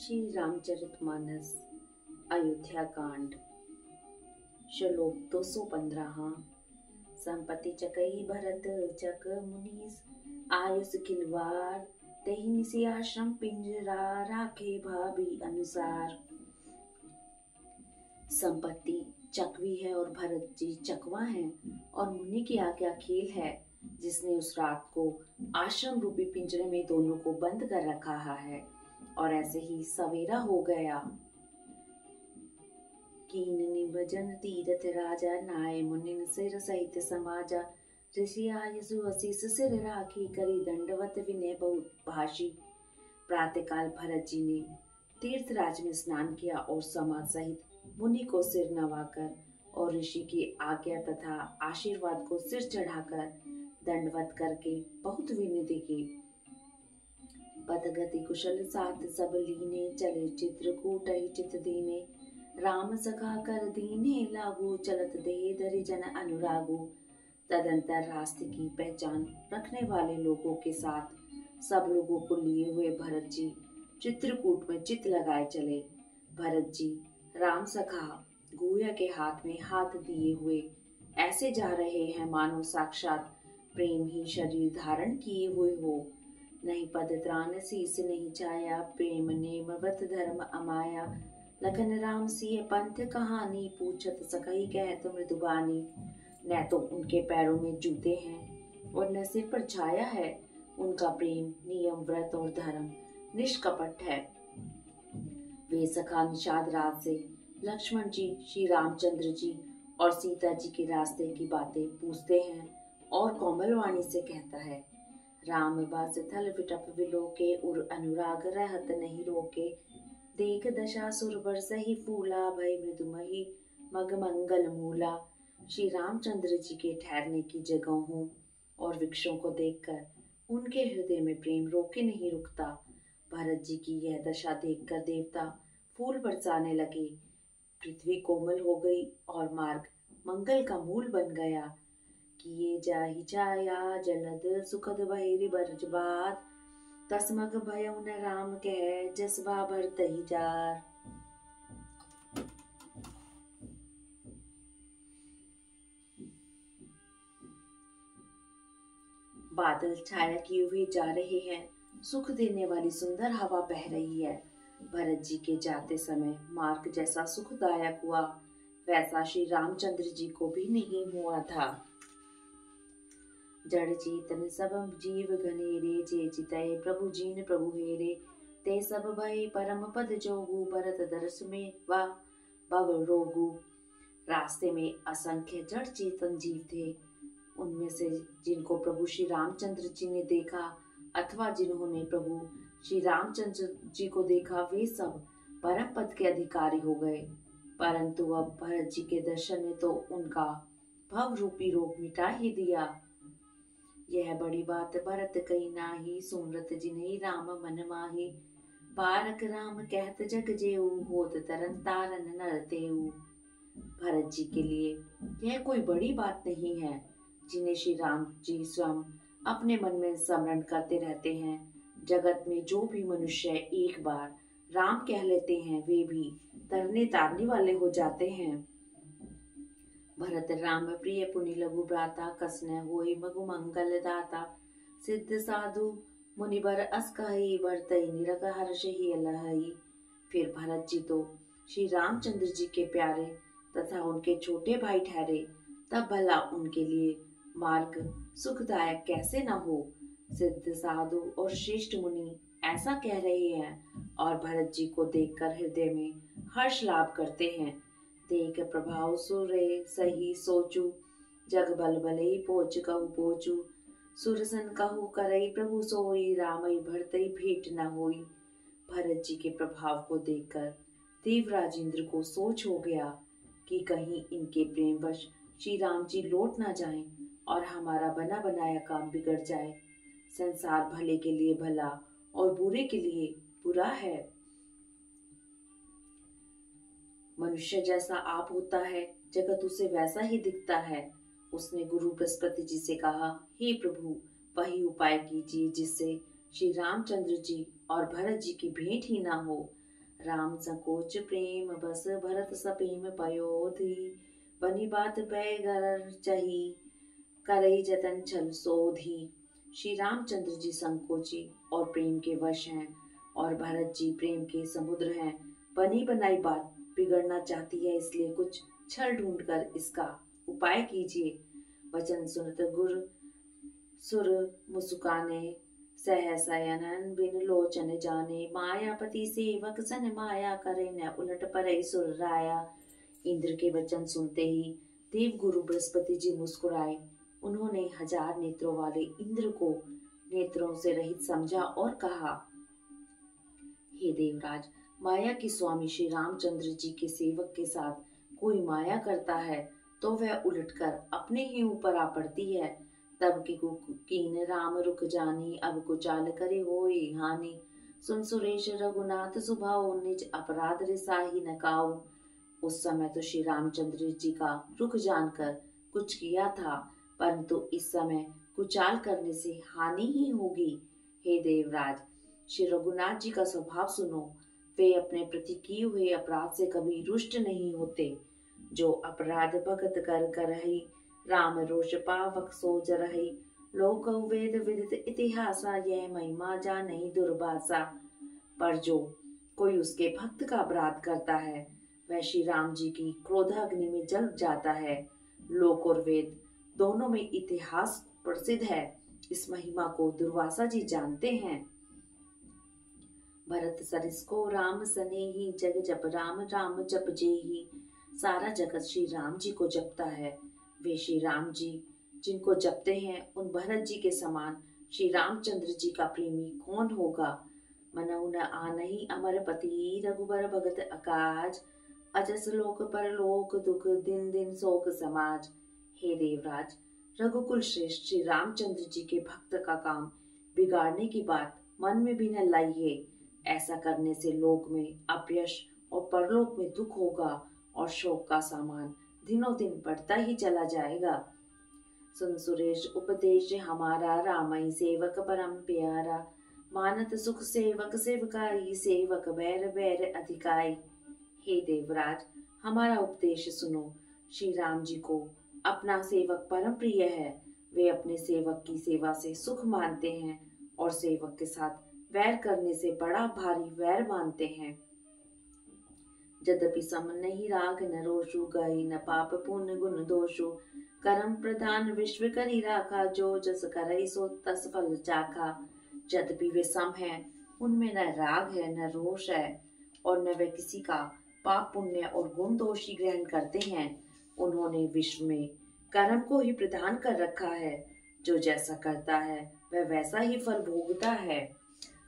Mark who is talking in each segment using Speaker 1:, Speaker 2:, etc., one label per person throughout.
Speaker 1: श्री रामचरितमानस अयोध्या कांड श्लोक 215। संपत्ति चकई भरत चक मुनीस आयुष खिलवार तेहि निसि आश्रम पिंजरा राखे भाभी अनुसार। संपत्ति चकवी है और भरत जी चकवा है और मुनि की आज्ञा खेल है, जिसने उस रात को आश्रम रूपी पिंजरे में दोनों को बंद कर रखा है। और ऐसे ही सवेरा हो गया। कीन निभजन तीरथ राजा नाय मुनिन सिर सहित समाजा ऋषि आयसु असीस सिर राखी करी दंडवत विनय बहुत भाषी। प्रातःकाल भरत जी ने तीर्थराज में स्नान किया और समाज सहित मुनि को सिर नवाकर और ऋषि की आज्ञा तथा आशीर्वाद को सिर चढ़ाकर दंडवत करके बहुत विनती की। पथगति कुशल साथ सब लीने चले चित्रकूट ही चित दीने राम सखा कर दीने लागू चलत दे धरि जन अनुरागु। तदंतर रास्ते की पहचान रखने वाले लोगों के साथ सब लोगों को लिए हुए भरत जी चित्रकूट में चित लगाए चले। भरत जी राम सखा गुया के हाथ में हाथ दिए हुए ऐसे जा रहे हैं मानो साक्षात प्रेम ही शरीर धारण किए हुए हो। नहीं पद त्राण शीस नहीं छाया प्रेम नेम व्रत धर्म अमाया लखन राम सिय पंथ कहानी पूछत सकई कहत मृदुबानी। न तो उनके पैरों में जूते हैं और न सिर पर छाया है। उनका प्रेम नियम व्रत और धर्म निष्कपट है। वे सखा निषाद रात से लक्ष्मण जी श्री रामचंद्र जी और सीता जी के रास्ते की बातें पूछते हैं और कोमल वाणी से कहता है, राम बास थल विटप विलोके उर अनुराग रहत नहीं रोके देख दशा सुर बरसहि फूला भय मृदुमही मग मंगल मूला। श्री रामचंद्र जी के ठहरने की जगहों और वृक्षों को देखकर उनके हृदय में प्रेम रोके नहीं रुकता। भरत जी की यह दशा देखकर देवता फूल बरसाने लगे, पृथ्वी कोमल हो गई और मार्ग मंगल का मूल बन गया। किए जाहि छाया जलद सुखद बहिरी बरजबात तस्मग भयउ न राम कह जसवा भरतहि जार। बादल छाया किए हुए जा रहे हैं, सुख देने वाली सुंदर हवा बह रही है। भरत जी के जाते समय मार्ग जैसा सुखदायक हुआ वैसा श्री रामचंद्र जी को भी नहीं हुआ था। जड़ चेतन सब जीव घनेरे जे चितय प्रभु जीन प्रभु हेरे ते सब भय परम पद जोगु भरत दर्श में वा भव रोगु। रास्ते में असंख्य जड़ चेतन जीव थे। उनमें से जिनको प्रभु श्री रामचंद्र जी ने देखा अथवा जिन्होंने प्रभु श्री रामचंद्र जी को देखा वे सब परम पद के अधिकारी हो गए। परंतु अब भरत जी के दर्शन ने तो उनका भव रूपी रोग मिटा ही दिया। यह बड़ी बात भरत कही नाही सुमरत जिन्हि राम मन माही बारक राम कहत जग जेऊ होत तरन तारन नर तेऊ। भरत जी के लिए यह कोई बड़ी बात नहीं है, जिन्हें श्री राम जी स्वयं अपने मन में स्मरण करते रहते हैं। जगत में जो भी मनुष्य एक बार राम कह लेते हैं वे भी तरने तारने वाले हो जाते हैं। भरत राम प्रिय पुनि लघु भ्राता कसने होई मगु मंगल दाता सिद्ध साधु मुनिबर अस कहि बरतई निरग हर्ष ही अलहई। फिर भरत जी तो श्री रामचंद्र जी के प्यारे तथा उनके छोटे भाई ठहरे, तब भला उनके लिए मार्ग सुखदायक कैसे न हो। सिद्ध साधु और श्रेष्ठ मुनि ऐसा कह रहे हैं और भरत जी को देखकर हृदय में हर्ष लाभ करते हैं। देख प्रभाव सुरे सही सोचू जग बल भले पोच कहु पोचू सुरसन कहु करई प्रभु सोई रामई भरतई भेंट न होई। भरत जी के प्रभाव को देखकर देवराज इंद्र को सोच हो गया कि कहीं इनके प्रेमवश श्री राम जी लौट न जाएं और हमारा बना बनाया काम बिगड़ जाए। संसार भले के लिए भला और बुरे के लिए बुरा है। मनुष्य जैसा आप होता है जगत उसे वैसा ही दिखता है। उसने गुरु बृहस्पति जी से कहा, हे प्रभु वही उपाय कीजिए जिससे श्री रामचंद्र जी और भरत जी की भेंट ही ना हो। राम संकोच प्रेम बस भरत सपेम पयोधि बनी बात पै गर चही करई जतन छल सोधी। श्री रामचंद्र जी संकोची और प्रेम के वश हैं और भरत जी प्रेम के समुद्र हैं। बनी बनाई बात बिगड़ना चाहती है, इसलिए कुछ छल ढूंढकर इसका उपाय कीजिए। वचन सुनत गुर सुर मुस्काने सहसयनन बिन लोचन जाने मायापति सेवक सन माया करे न उलट परई सुर राया। इंद्र के वचन सुनते ही देव गुरु बृहस्पति जी मुस्कुराए। उन्होंने 1000 नेत्रों वाले इंद्र को नेत्रों से रहित समझा और कहा, हे देवराज, माया के स्वामी श्री रामचंद्र जी के सेवक के साथ कोई माया करता है तो वह उलटकर अपने ही ऊपर आ पड़ती है। तब की कीन राम रुक जानी, अब कुचाल करे होए हानि। सुन सुरेश रघुनाथ सुभाओ, निज अपराध रिसाही न काऊ। उस समय तो श्री रामचंद्र जी का रुक जानकर कुछ किया था, परंतु इस समय कुचाल करने से हानि ही होगी। हे देवराज, श्री रघुनाथ जी का स्वभाव सुनो। वे अपने प्रति किए हुए अपराध से कभी रुष्ट नहीं होते। जो अपराध भगत कर करहि, राम रोष पावक सोच रही। लोक वेद विदित इतिहासा, यह महिमा जानहि दुर्भाषा। पर जो कोई उसके भक्त का अपराध करता है, वह श्री राम जी की क्रोधाग्नि में जल जाता है। लोक और वेद दोनों में इतिहास प्रसिद्ध है। इस महिमा को दुर्वासा जी जानते हैं। भरत सरिस को राम सनेही, जग जप राम राम जप जेही। सारा जगत श्री राम जी को जपता है। वे श्री राम जी जिनको जपते हैं, उन भरत जी के समान श्री रामचंद्र जी का प्रेमी कौन होगा। मनऊ न आनहि अमरपति, रघुबर भगत अकाज। अजस लोक परलोक दुख, दिन दिन शोक समाज। हे देवराज, रघुकुल श्रेष्ठ श्री रामचंद्र जी के भक्त का काम बिगाड़ने की बात मन में भी न लाइए। ऐसा करने से लोक में अपयश और परलोक में दुख होगा और शोक का सामान दिनों दिन बढ़ता ही चला जाएगा। सुन सुरेश उपदेश हमारा, रामई सेवक परम प्यारा। मानत सुख सेवक सेवकाई, सेवक बैर बैर अधिकाई। हे देवराज, हमारा उपदेश सुनो। श्री राम जी को अपना सेवक परम प्रिय है। वे अपने सेवक की सेवा से सुख मानते हैं और सेवक के साथ वैर करने से बड़ा भारी वैर मानते हैं। यद्यपि सम नहीं राग न रोषु, गई न पाप पुण्य गुण दोषु। करम प्रधान विश्व करी राखा, जो जस करई सो तस फल चाखा। यद्यपि वे सम हैं, उनमें न राग है न रोष है और न वे किसी का पाप पुण्य और गुण दोष ही ग्रहण करते हैं। उन्होंने विश्व में कर्म को ही प्रदान कर रखा है। जो जैसा करता है वह वैसा ही फल भोगता है।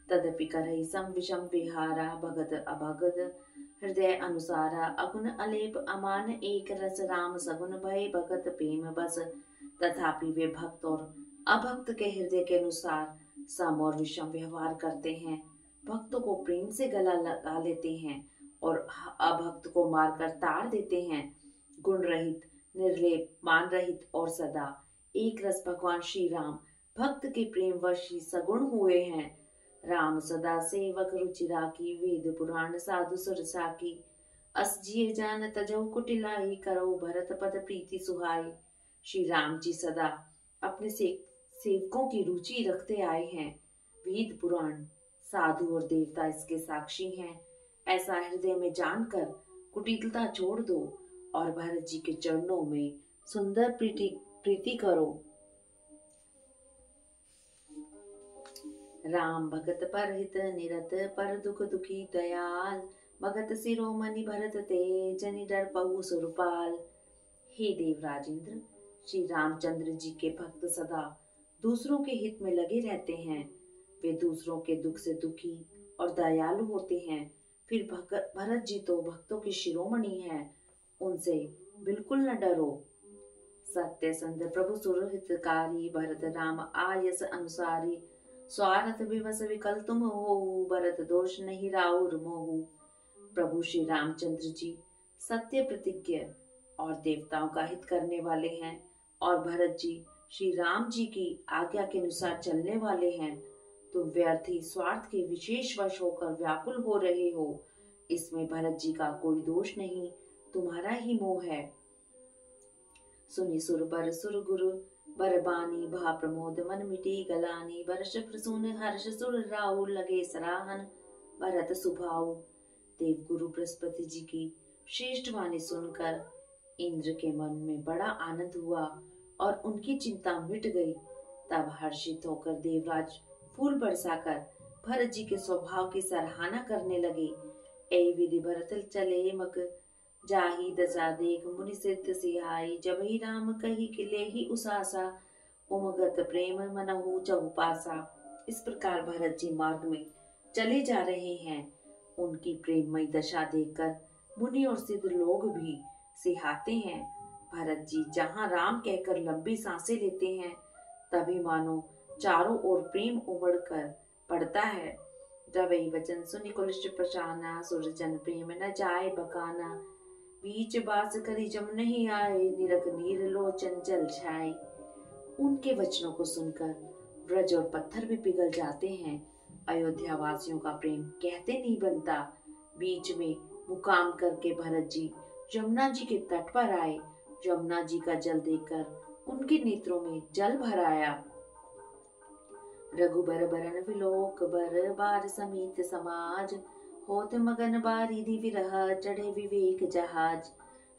Speaker 1: तदपि करहि सम विषम विहारा, भगत अभगत हृदय अनुसारा। अगुण अलेप अमान एक रस, राम सगुन भय भगत प्रेम बस। तथापि वे भक्त और अभक्त के हृदय के अनुसार सम और विषम व्यवहार करते हैं। भक्तों को प्रेम से गला लगा लेते हैं और अभक्त को मारकर ताड़ देते हैं। गुण रहित, निर्लेप, मान रहित और सदा एक रस भगवान श्री राम भक्त के प्रेम वश ही सगुण हुए हैं। राम सदा सेवक रुचि राखी, वेद पुराण साधु सुर साकी। अस जिये जान तजौ कुटिलाई, करो भरत पद प्रीति सुहाई। श्री राम जी सदा अपने सेवकों की रुचि रखते आए हैं। वेद पुराण साधु और देवता इसके साक्षी हैं। ऐसा हृदय में जानकर कुटिलता छोड़ दो और भरत जी के चरणों में सुंदर प्रीति करो। राम भगत पर हित निरत, पर दुख दुखी दयाल। भगत शिरोमणि भरत ते, जनि डर पहु सुरपाल। हे देवराज इंद्र, श्री रामचंद्र जी के भक्त सदा दूसरों के हित में लगे रहते हैं। वे दूसरों के दुख से दुखी और दयालु होते हैं। फिर भरत जी तो भक्तों के शिरोमणि हैं, उनसे बिल्कुल न डरो। सत्य संत प्रभु सुरहितकारी, भरत राम आयस अनुसारी। स्वार्थ विवश विकल तुम हो, भरत दोष नहीं राउर मोहु। प्रभु श्री रामचंद्र जी सत्य प्रतिज्ञ और देवताओं का हित करने वाले हैं और भरत जी श्री राम जी की आज्ञा के अनुसार चलने वाले हैं। तुम व्यर्थ ही स्वार्थ के विशेष वश होकर व्याकुल हो रहे हो। इसमें भरत जी का कोई दोष नहीं, तुम्हारा ही मोह है। सुनि सुर बर सुर गुरु बर बानी भा प्रमोद मन मिटी गलानी बरस प्रसून हर्ष सुर राउ लगे सराहन भरत सुभाऊ। देव गुरु बृहस्पति जी की श्रेष्ठ वाणी सुनकर इंद्र के मन में बड़ा आनंद हुआ और उनकी चिंता मिट गई। तब हर्षित होकर देवराज फूल बरसाकर भरत जी के स्वभाव की सराहना करने लगे। ऐ विधि भरत चले मग जाहि दशा देख मुनि सिद्ध सिहाई जब ही राम कही किले ही उसासा उमगत प्रेम मनहु चहुपासा। इस प्रकार भरत जी मार्ग में चले जा रहे हैं। उनकी प्रेममयी दशा देखकर मुनि और सिद्ध लोग भी सिहाते हैं। भरत जी जहाँ राम कहकर लंबी सांसें लेते हैं, तभी मानो चारों ओर प्रेम उमड़ कर पड़ता है। रवि वचन सुनि कुलिष्ठ प्रचाना सुरजन प्रेम न जाए बकाना बीच बास करी जम नहीं आए निरख नीर लोचन जल छाए। उनके वचनों को सुनकर ब्रज और पत्थर भी पिघल जाते हैं। अयोध्या वासियों का प्रेम कहते नहीं बनता। बीच में मुकाम करके भरत जी यमुना जी के तट पर आए। यमुना जी का जल देखकर उनके नेत्रों में जल भर आया। रघुबर बरन विलोक बर बार समीत समाज होत मगन बारिधि विरह चढ़े विवेक जहाज।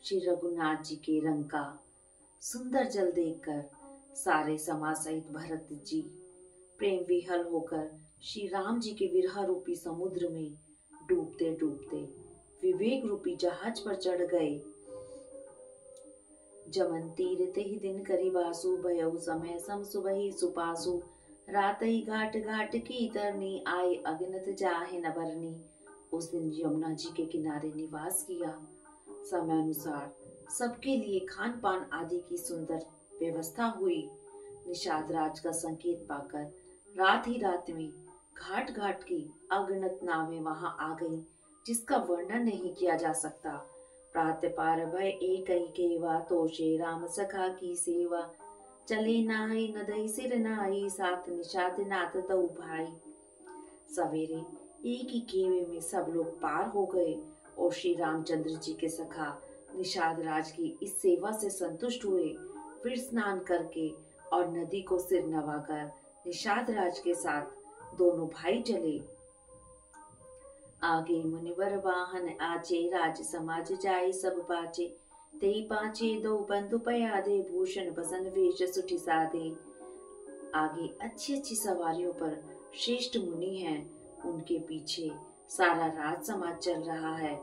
Speaker 1: श्री रघुनाथ जी के रंग का सुंदर जल देखकर सारे समाज सहित भरत जी प्रेम विहल होकर श्री राम जी के विरह रूपी समुद्र में डूबते डूबते विवेक रूपी जहाज पर चढ़ गए। जमन तीर ते ही दिन करी बासु भयउ समय सम सुबहि सुपासु रातई घाट घाट की तरनी आए अगिनत जाहे न बरनी। उस दिन यमुना जी के किनारे निवास किया। समय अनुसार सबके लिए खान पान आदि की सुंदर व्यवस्था हुई। निषाद राज का संकेत पाकर रात ही रात में घाट घाट की अगणित नावें वहां आ गईं, जिसका वर्णन नहीं किया जा सकता। प्रातः पार भय एक ही केवा तोषे राम सखा की सेवा चले नाई नदई सिर नाई साथ निषाद नाथ दऊ भाई। सवेरे एक ही केवे में सब लोग पार हो गए और श्री रामचंद्र जी के सखा निषाद राज की इस सेवा से संतुष्ट हुए। फिर स्नान करके और नदी को सिर नवाकर निषाद राज के साथ दोनों भाई चले। आगे मुनिवर वाहन आचे राज समाज जाए सब पाचे तेई पाचे दो बंधु पयादे भूषण बसन वेश सुठी साधे। आगे अच्छी अच्छी सवारियों पर श्रेष्ठ मुनि हैं, उनके पीछे सारा राज समाज चल रहा है।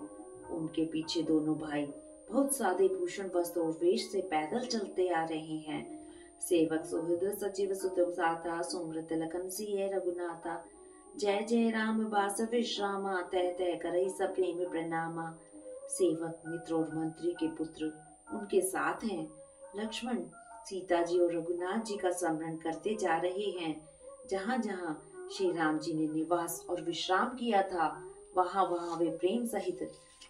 Speaker 1: उनके पीछे दोनों भाई बहुत सादे भूषण वस्त्र और वेश से पैदल चलते आ रहे हैं। सेवक सुहृद सचिव सुतम साथा सुमृत लखन सिय रघुनाथा जय जय राम बास विश्रामा तय तय करई सब प्रेम प्रणामा। सेवक मित्र और मंत्री के पुत्र उनके साथ हैं। लक्ष्मण सीता जी और रघुनाथ जी का स्मरण करते जा रहे हैं। जहाँ जहाँ श्री राम जी ने निवास और विश्राम किया था, वहाँ वहाँ वे प्रेम सहित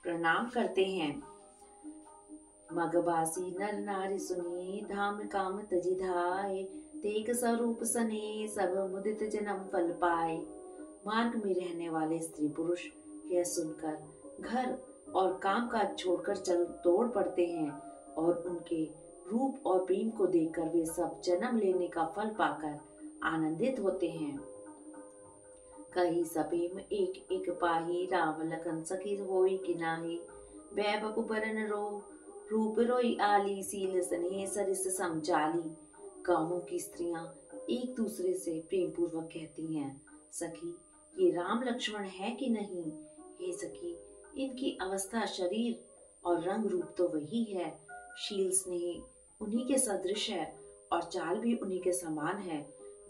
Speaker 1: प्रणाम करते हैं। मगबासी नर नारी सुनिए धाम काम तजी धाये तेग स्वरूप सने सब मुदित जन्म फल पाए। मार्ग में रहने वाले स्त्री पुरुष यह सुनकर घर और काम काज छोड़कर चल दौड़ पड़ते हैं और उनके रूप और प्रेम को देखकर वे सब जन्म लेने का फल पाकर आनंदित होते हैं। कही सपेम एक एक पाही राम लखन सखी होई किनाही बैबपु बरन रो रूप रोई आली सील स्नेह सरिस समचाली। गांवों की स्त्रियां एक दूसरे से प्रेम पूर्वक कहती हैं, सखी ये राम लक्ष्मण है कि नहीं? हे सखी, इनकी अवस्था शरीर और रंग रूप तो वही है, शील स्नेह उन्हीं के सदृश है और चाल भी उन्हीं के समान है।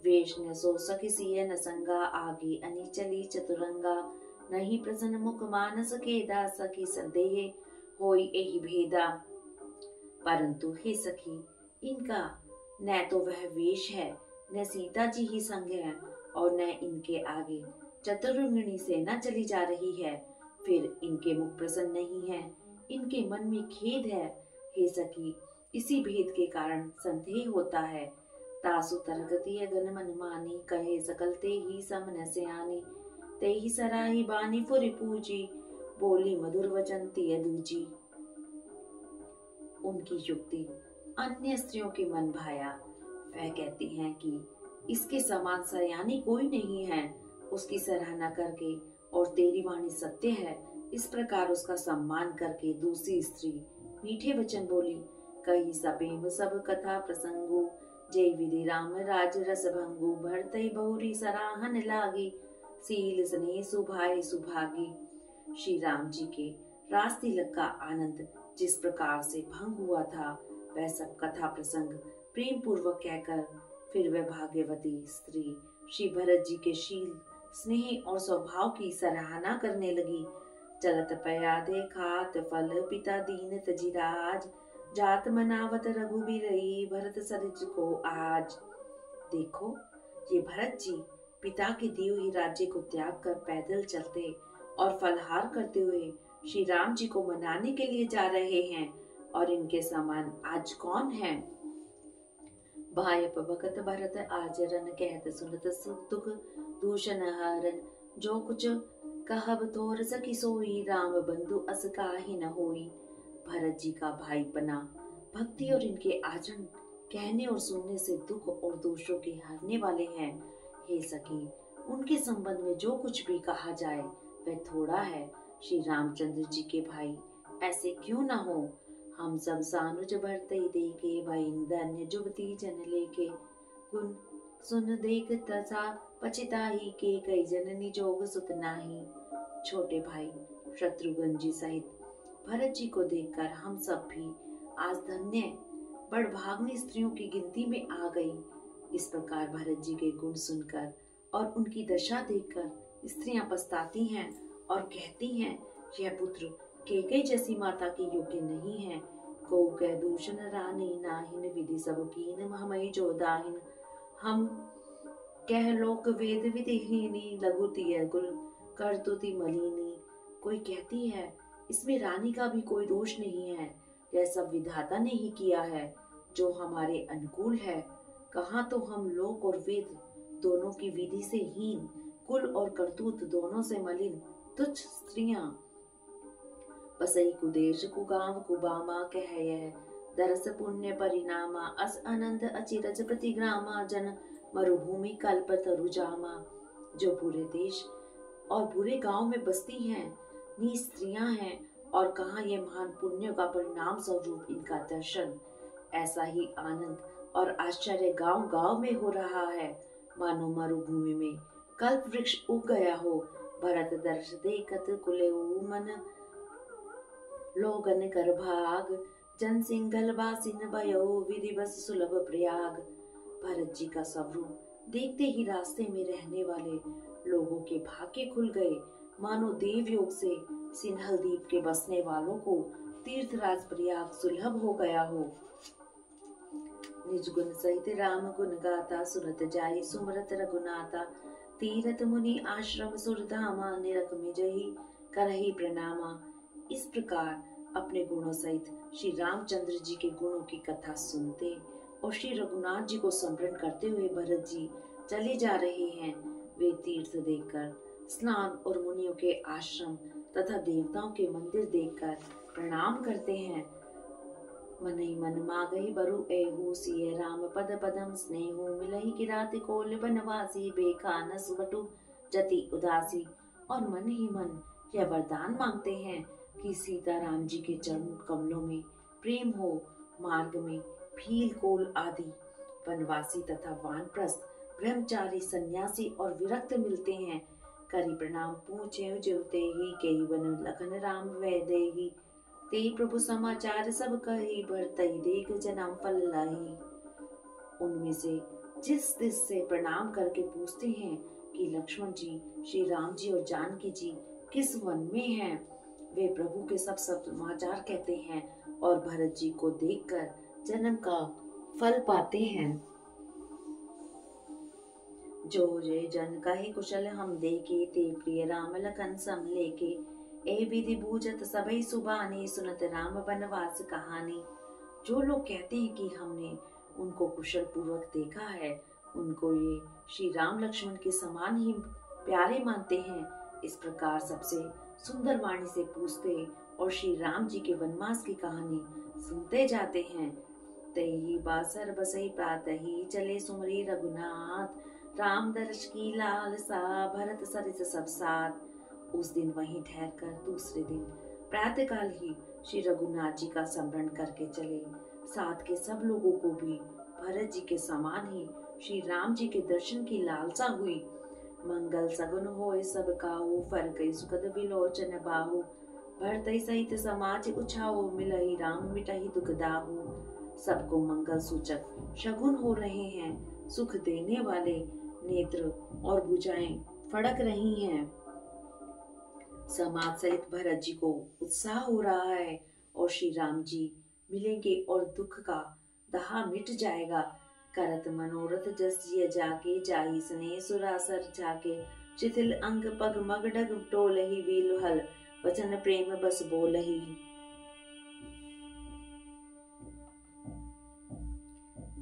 Speaker 1: वेश न सो सखी सिय न संगा आगे अनि चली चतुरंगा नहीं प्रसन्न मुख मानस केदा सखी संदेह होई एहि भेदा। परंतु हे सखी, इनका न तो वह वेश है न सीता जी ही संग है और न इनके आगे चतुरंगिणी सेना चली जा रही है। फिर इनके मुख प्रसन्न नहीं है, इनके मन में खेद है। हे सखी, इसी भेद के कारण संदेह होता है। तासु तरगति अगन मन मानी कहे सकल ते ही समन स्यानी ते ही सराही बानी फुरि पूजी बोली मधुर वचन तियदूजी। उनकी युक्ति अन्य स्त्रियों के मन भाया। वह कहती हैं कि इसके समान सयानी कोई नहीं है। उसकी सराहना करके और तेरी वाणी सत्य है, इस प्रकार उसका सम्मान करके दूसरी स्त्री मीठे वचन बोली। कही सपेम सब कथा प्रसंगो, जय विधि राम राज रस भंगो। भरतई बहुरी सराहन लागी, सील स्नेह सुभाए सुभागी। श्री राम जी के रास तिलक का आनंद जिस प्रकार से भंग हुआ था, वह सब कथा प्रसंग प्रेम पूर्वक कहकर फिर वह भाग्यवती स्त्री श्री भरत जी के शील स्नेह और स्वभाव की सराहना करने लगी। चलत पया खात फल पिता दीन तजिराज, जात मनावत रघुबीरई भरत सरिज को आज। देखो, ये भरत जी पिता के दिए हुए राज्य को त्याग कर पैदल चलते और फलहार करते हुए श्री राम जी को मनाने के लिए जा रहे हैं, और इनके समान आज कौन है। भायप भगत भरत आचरण, कहत सुनत सुख दुख दूषण हरण। जो कुछ कहब तोर सखी सोई, राम बंधु अस काहि न होई। भरत जी का भाईपना, भक्ति और इनके आचरण कहने और सुनने से दुख और दोषों के हरने वाले हैं। हे सखी, उनके संबंध में जो कुछ भी कहा जाए वह थोड़ा है। श्री रामचंद्र जी के भाई ऐसे क्यों न हो। हम सब सानुज भरतई देखे, भाई धन्य जुबती जन लेके। गुण सुन देख तथा पछिताई के, कई जननी जोग सुत नाही। छोटे भाई शत्रुघ्न जी सहित भरत जी को देखकर हम सब भी आज धन्य बड़भाग्नि स्त्रियों की गिनती में आ गई। इस प्रकार भरत जी के गुण सुनकर और उनकी दशा देखकर स्त्रियां पछताती हैं और कहती हैं, यह पुत्र केकई जैसी माता के योग्य नहीं है। को कह दूषण रानी नाहिन, विधि सब कीन हमई जो दाहिन। हम कह लोक वेद विधिहीनी, लघु तिय कुल करतुति मलिनी। कोई कहती है इसमें रानी का भी कोई दोष नहीं है, यह सब विधाता ने ही किया है जो हमारे अनुकूल है। कहाँ तो हम लोक और वेद दोनों की विधि से हीन, कुल और करतूत दोनों से मलिन तुच्छ स्त्रियां। बसई कुदेश कुगांव कुबामा, कह यह दरस पुण्य परिणामा। अस अनंत अचिरज प्रतिग्रामा, जन मरुभूमि कल्प तरुजामा। जो बुरे देश और बुरे गांव में बसती हैं, नी स्त्रियां हैं, और कहाँ ये महान पुण्य का परिणाम स्वरूप इनका दर्शन। ऐसा ही आनंद और आश्चर्य गांव गांव में हो रहा है, मानो मरुभूमि में कल्प वृक्ष उग गया हो। भरत दर्श देखत कुले मन, लोगन कर भाग। जन सिंगल बासिन भयो, विधि बस सुलभ प्रयाग। भरत जी का स्वरूप देखते ही रास्ते में रहने वाले लोगों के भाग्य खुल गए, मानो देवयोग से सिन्हल द्वीप के बसने वालों को तीर्थराज प्रयाग सुलभ हो गया हो। निज गुण सहित राम गुण गाता, सुनत जाई सुमरत रघुनाथा। तीरथ मुनि आश्रम सुरधामा, निरख में जही करही प्रणामा। इस प्रकार अपने गुणों सहित श्री रामचंद्र जी के गुणों की कथा सुनते और श्री रघुनाथ जी को स्मरण करते हुए भरत जी चले जा रहे हैं। वे तीर्थ देखकर, स्नान और मुनियों के आश्रम तथा देवताओं के मंदिर देखकर प्रणाम करते हैं। मनई मन मागई बरु एहू, सिय राम पद पदम स्नेहू। मिलहि किराति कोल बनवासी, बेखा नस बटु जति उदासी। और मन ही मन यह वरदान मांगते हैं कि सीताराम जी के चरण कमलों में प्रेम हो। मार्ग में भील कोल आदि वनवासी तथा वानप्रस्थ ब्रह्मचारी सन्यासी और विरक्त मिलते हैं। करी प्रणाम पूछे जुते ही, कई वन लखन राम वैदेही। ते प्रभु समाचार सब कही, भरतई देख जन्म फल लाही। उनमें से जिस दिस से प्रणाम करके पूछते हैं कि लक्ष्मण जी, श्री राम जी और जानकी जी किस वन में हैं, वे प्रभु के सब समाचार कहते हैं और भरत जी को देखकर जन्म का फल पाते हैं। जो जय जन कहे कुशल हम देखे, ते प्रिय राम लखन सम लेके। ए विधि बूझत सबई सुबानी, सुनत राम बनवास कहानी। जो लोग कहते हैं कि हमने उनको कुशल पूर्वक देखा है, उनको ये श्री राम लक्ष्मण के समान ही प्यारे मानते हैं। इस प्रकार सबसे सुंदर वाणी से पूछते और श्री राम जी के वनवास की कहानी सुनते जाते हैं। तेहि बासर बसई प्रातः ही चले सुमरी रघुनाथ, राम दर्श की लालसा भरत सरिस सब साथ। उस दिन वहीं ठहर कर दूसरे दिन प्रातःकाल ही श्री रघुनाथ जी का स्मरण करके चले। साथ के सब लोगों को भी भरत जी के समान ही श्री राम जी के दर्शन की लालसा हुई। मंगल सगुन होए सब काहू, फरकई सुखद विलोचन बाहु। भरतई सहित समाज उछाओ, मिलई राम मिटहि दुख दाहू। सबको मंगल सूचक शगुन हो रहे हैं, सुख देने वाले नेत्र और भुजाएं फड़क रही हैं। समाज सहित भरत जी को उत्साह हो रहा है और श्री राम जी मिलेंगे और दुख का दाह मिट जाएगा। करत मनोरथ जस जिय जाके, जाहि स्नेह सुरासर झाके। शिथिल अंग पग मगडग टोलहि, वीलहल वचन प्रेम बस बोलहि।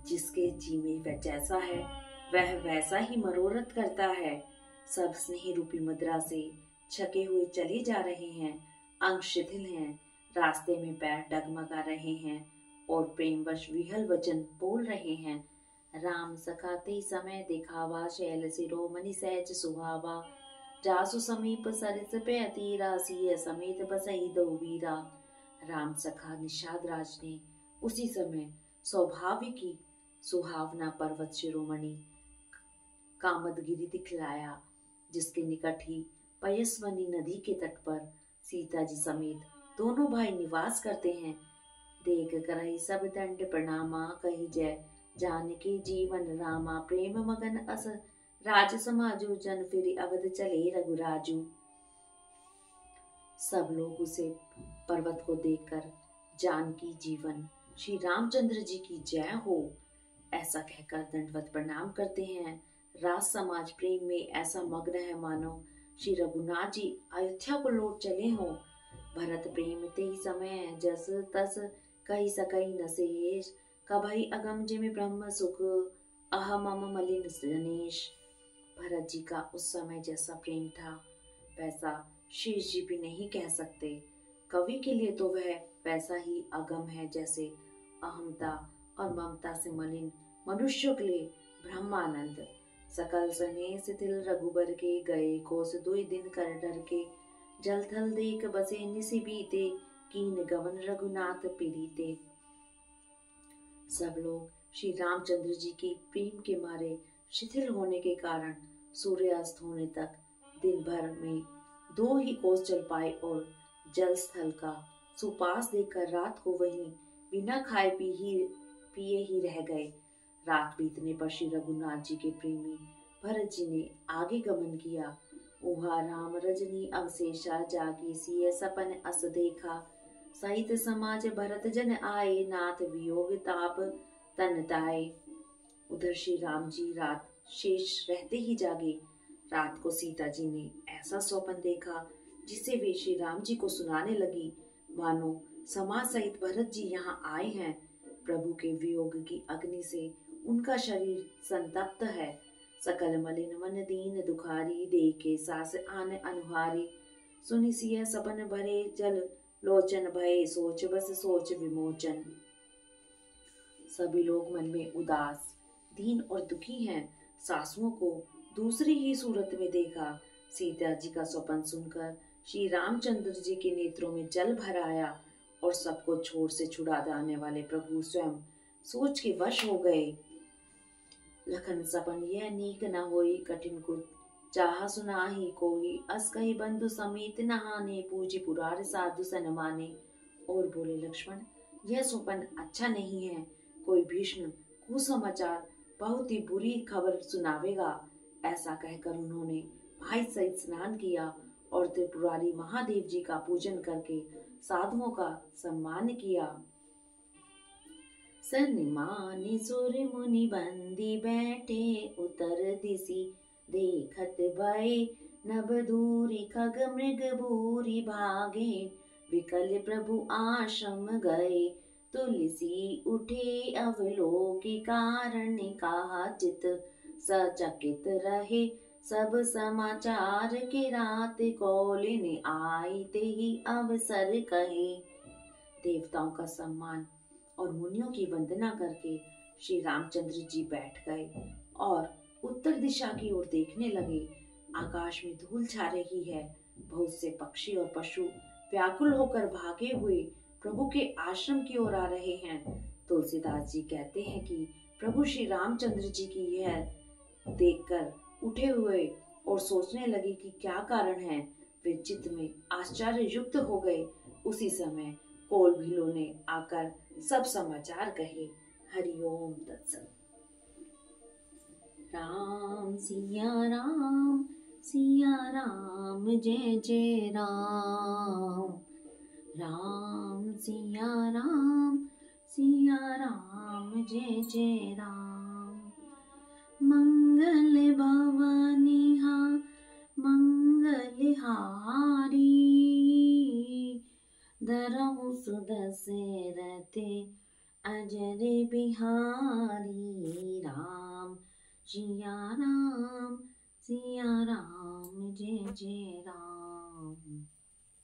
Speaker 1: जिसके जी में वह जैसा है वह वैसा ही मनोरथ करता है। सब स्नेह रूपी मुद्रा से छके हुए चले जा रहे हैं, अंग शिथिल हैं, रास्ते में पैर डगमगा रहे हैं और प्रेमवश विहल वचन बोल रहे हैं। राम सखाते समय दिखावा, शैल शिरोमणि सहज सुहावा। जासु समीप सरिस पे अतीरा, सिय समेत बसई दो वीरा। राम सखा निषाद राज ने उसी समय सौभाग्य सुहावना पर्वत शिरोमणि कामदगिरी दिखलाया, जिसके निकट ही पयस्वनी नदी के तट पर सीता जी समेत दोनों भाई निवास करते हैं। देख करहि सब दंड प्रणामा, कही जय जानकी जीवन रामा। प्रेम मगन अस राज समाजो, जन फिर अवध चले रघुराजू। सब लोग उसे पर्वत को देखकर जानकी जीवन श्री रामचंद्र जी की जय हो ऐसा कहकर दंडवत प्रणाम करते हैं। राज समाज प्रेम में ऐसा मग्न है मानो श्री रघुनाथ जी अयोध्या को लौट चले हों। भरत प्रेम ते समय जस तस, कही सकई न शेष। कभई अगम जिमि ब्रह्म सुख, अहम मलिन गणेश। भरत जी का उस समय जैसा प्रेम था वैसा शेष जी भी नहीं कह सकते। कवि के लिए तो वह वैसा ही अगम है जैसे अहमता और ममता से मलिन मनुष्यों के लिए ब्रह्मानंद। सकल सने शिथिल रघुबर के, गए कोस दुई दिन कर डर के। जल थल देख बसे निसि बीते, कीन गवन रघुनाथ पीड़िते। सब लोग श्री रामचंद्र जी की प्रेम के मारे शिथिल होने के कारण सूर्यास्त होने तक दिन भर में 2 ही कोस चल पाए और जल स्थल का सुपास देखकर रात को वहीं बिना खाए पिए ही रह गए। रात बीतने पर श्री रघुनाथ जी के प्रेमी भरत जी ने आगे गमन किया। उहा राम रजनी अवशेषा, जागी सिय सपन अस देखा। सहित समाज भरत जन आए, नाथ वियोग ताप तन ताए। उधर श्री राम जी रात शेष रहते ही जागे। रात को सीता जी ने ऐसा स्वप्न देखा जिसे वे श्री राम जी को सुनाने लगी, मानो समाज सहित भरत जी यहाँ आए हैं। प्रभु के वियोग की अग्नि से उनका शरीर संतप्त है। सकल मलिन मन दीन दुखारी, देखे सास आन अनुहारी। सुनि सिय सपन भरे जल लोचन, भय सोच बस सोच विमोचन। सभी लोग मन में उदास दीन और दुखी हैं। सासुओं को दूसरी ही सूरत में देखा। सीता जी का स्वप्न सुनकर श्री रामचंद्र जी के नेत्रों में जल भर आया और सबको छोर से छुड़ा देने वाले प्रभु स्वयं सोच के वश हो गए। लखन सपन यह नीक न होई, कठिन को चाह सुनाही कोई। अस कही बंधु समेत नहाने, पूजी पुरार साधु सन माने। और बोले लक्ष्मण यह स्वप्न अच्छा नहीं है, कोई भीष्म कुसमाचार बहुत ही बुरी खबर सुनावेगा। ऐसा कहकर उन्होंने भाई सहित स्नान किया और त्रिपुरारी महादेव जी का पूजन करके साधुओं का सम्मान किया। सन्मानी सुर मुनि बंदी बैठे, उतर दिसी देखत भय। नभ दूरी खग मृग भूरी भागे, विकल प्रभु आश्रम गए। तुलसी उठे अवलोकी कारण, कहा चित सचकित रहे। सब समाचार के रात कौलिन आई ते ही अवसर कहे। देवताओं का सम्मान और मुनियों की वंदना करके श्री रामचंद्र जी बैठ गए और उत्तर दिशा की ओर देखने लगे। आकाश में धूल छा रही है। बहुत से पक्षी और पशु व्याकुल होकर भागे हुए प्रभु के आश्रम की ओर आ रहे हैं। तुलसीदास जी कहते हैं कि प्रभु श्री रामचंद्र जी की यह देखकर उठे हुए और सोचने लगे कि क्या कारण है। वे चित्त में आश्चर्य युक्त हो गए। उसी समय कोल भीलों ने आकर सब समाचार कहे। हरिओम तत्सत। राम सिया राम जय जय राम। राम सिया राम जय जय राम। मंगल भवनिहा मंगलहारी धरहु सुदशरथ अजर बिहारी। राम सिया राम जय जय राम।